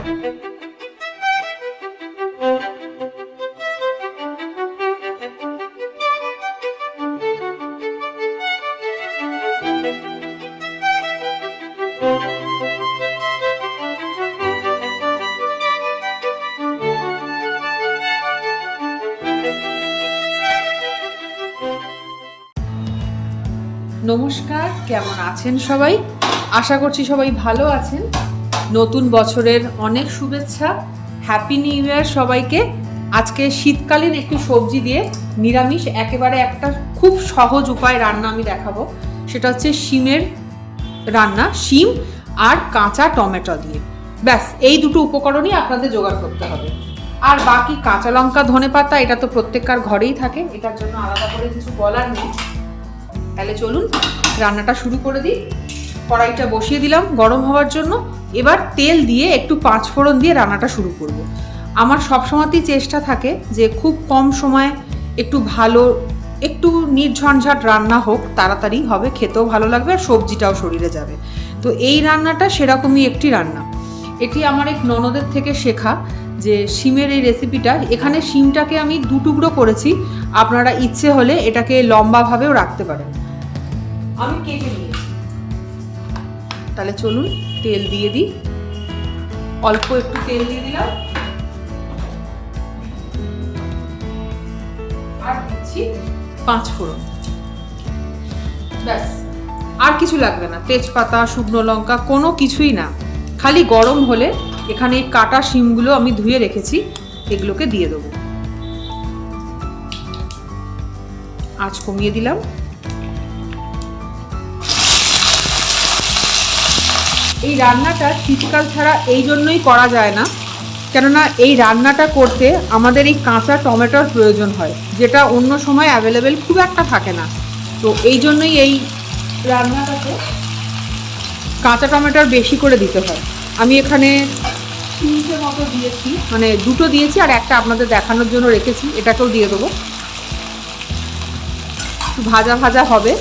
নমস্কার, কেমন আছেন সবাই? আশা করছি সবাই ভালো আছেন। নতুন বছরের অনেক শুভেচ্ছা, হ্যাপি নিউ ইয়ার সবাইকে। আজকে শীতকালীন একটি সবজি দিয়ে নিরামিষ একেবারে একটা খুব সহজ উপায় রান্না আমি দেখাবো। সেটা হচ্ছে শিমের রান্না, শিম আর কাঁচা টমেটো দিয়ে। ব্যাস এই দুটো উপকরণই আপনাদের জোগাড় করতে হবে। আর বাকি কাঁচা লঙ্কা, ধনেপাতা এটা তো প্রত্যেককার ঘরেই থাকে, এটার জন্য আলাদা করে কিছু বলার নেই। তাহলে চলুন রান্নাটা শুরু করে দিই। কড়াইটা বসিয়ে দিলাম গরম হওয়ার জন্য। এবার তেল দিয়ে একটু পাঁচফোড়ন দিয়ে রান্নাটা শুরু করব। আমার সবসময়তেই চেষ্টা থাকে যে খুব কম সময়ে একটু ভালো, একটু নির্ঝঞ্ঝাট রান্না হোক, তাড়াতাড়ি হবে, খেতেও ভালো লাগবে আর সবজিটাও শরীরে যাবে। তো এই রান্নাটা সেরকমই একটি রান্না। এটি আমার এক ননদের থেকে শেখা যে শিমের এই রেসিপিটা। এখানে শিমটাকে আমি দু টুকরো করেছি, আপনারা ইচ্ছে হলে এটাকে লম্বাভাবেও রাখতে পারেন। আমি কেটে নিয়েছি। তাহলে চলুন তেল দিয়ে দিই। অল্প একটু তেল দিয়ে দিলাম, আর দিচ্ছি পাঁচফোড়ন। ব্যাস, আর কিছু লাগবে না, তেজপাতা, শুকনো লঙ্কা কোনো কিছুই না। খালি গরম হলে এখানে এই কাটা শিমগুলো আমি ধুয়ে রেখেছি, এগুলোকে দিয়ে দেবো। আঁচ কমিয়ে দিলাম। এই রান্নাটা শীতকাল ছাড়া এই জন্যই করা যায় না, কেননা এই রান্নাটা করতে আমাদের এই কাঁচা টমেটোর প্রয়োজন হয়, যেটা অন্য সময় অ্যাভেলেবেল খুব একটা থাকে না। তো এই জন্যই এই রান্নাটাতে কাঁচা টমেটোর বেশি করে দিতে হয়। আমি এখানে 3টে মতো দিয়েছি, মানে 2টো দিয়েছি আর একটা আপনাদের দেখানোর জন্য রেখেছি, এটাকেও দিয়ে দেবো। একটু ভাজা ভাজা হবে,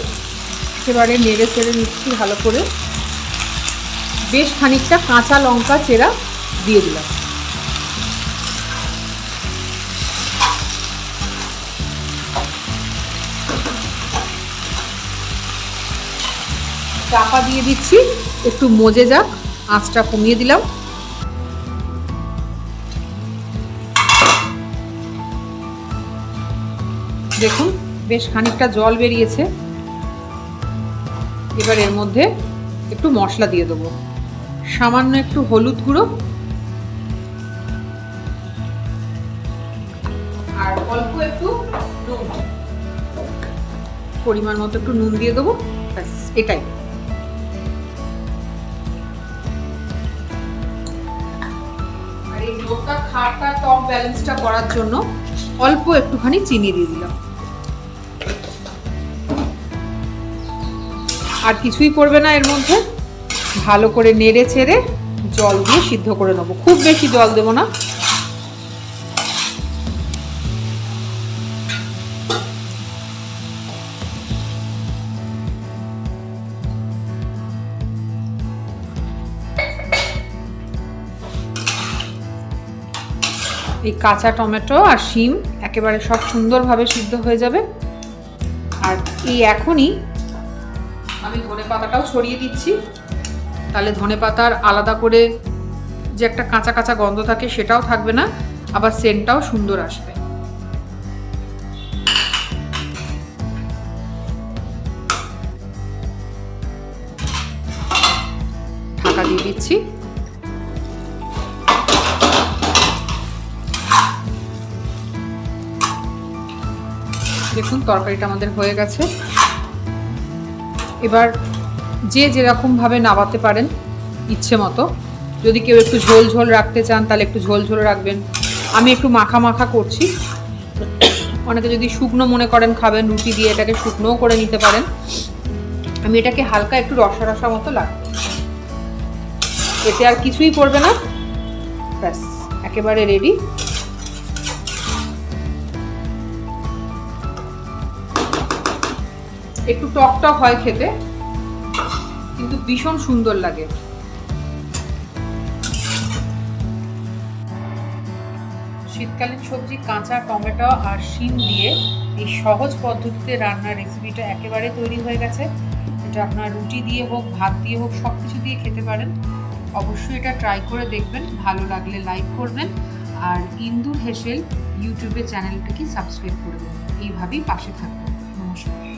একেবারে নেড়ে চেড়ে নিচ্ছি ভালো করে। বেশ খানিকটা কাঁচা লঙ্কা চেরা দিয়ে দিলাম। চাপা দিয়ে দিচ্ছি, একটু মজে যাক, আঁচটা কমিয়ে দিলাম। দেখুন বেশ খানিকটা জল বেরিয়েছে। এবার এর মধ্যে একটু মশলা দিয়ে দেবো। সামান্য একটু হলুদ গুঁড়ো আর অল্প একটু নুন, পরিমাণ মতো একটু নুন দিয়ে দেবো। ব্যাস এটাই। আর এই ঝোলটা খাটটা টক ব্যালেন্সটা করার জন্য অল্প একটুখানি চিনি দিয়ে দিলাম। আর কিছুই করবে না এর মধ্যে, ভালো করে নেড়ে ছেড়ে জল দিয়ে সিদ্ধ করে নেবো। খুব বেশি জল দেবো না। এই কাঁচা টমেটো আর শিম একেবারে সব সুন্দরভাবে সিদ্ধ হয়ে যাবে। আর এই এখনই আমি ধনেপাতাটাও ছড়িয়ে দিচ্ছি, তাহলে ধনেপাতার আলাদা করে যে একটা কাঁচা কাঁচা গন্ধ থাকে সেটাও থাকবে না, আবার সেন্টটাও সুন্দর আসবে। ঢাকা দিয়ে দিচ্ছি। দেখুন তরকারিটা আমাদের হয়ে গেছে। এবার যে যেরকমভাবে নামাতে পারেন ইচ্ছে মতো। যদি কেউ একটু ঝোল ঝোল রাখতে চান তাহলে একটু ঝোল ঝোল রাখবেন। আমি একটু মাখা মাখা করছি। অনেকে যদি শুকনো মনে করেন খাবেন রুটি দিয়ে, এটাকে শুকনোও করে নিতে পারেন। আমি এটাকে হালকা একটু রসা রসা মতো লাগবে, এতে আর কিছুই পড়বে না। ব্যাস একেবারে রেডি। একটু টক টক হয় খেতে, কিন্তু ভীষণ সুন্দর লাগে। শীতকালীন সবজি কাঁচা টমেটো আর শিম দিয়ে এই সহজ পদ্ধতিতে রান্নার রেসিপিটা একেবারে তৈরি হয়ে গেছে। এটা আপনার রুটি দিয়ে হোক, ভাত দিয়ে হোক, সব কিছু দিয়ে খেতে পারেন। অবশ্যই এটা ট্রাই করে দেখবেন, ভালো লাগলে লাইক করবেন আর ইন্দুর হেসেল ইউটিউবে চ্যানেলটাকে সাবস্ক্রাইব করে দেবেন। এইভাবেই পাশে থাকবেন। নমস্কার।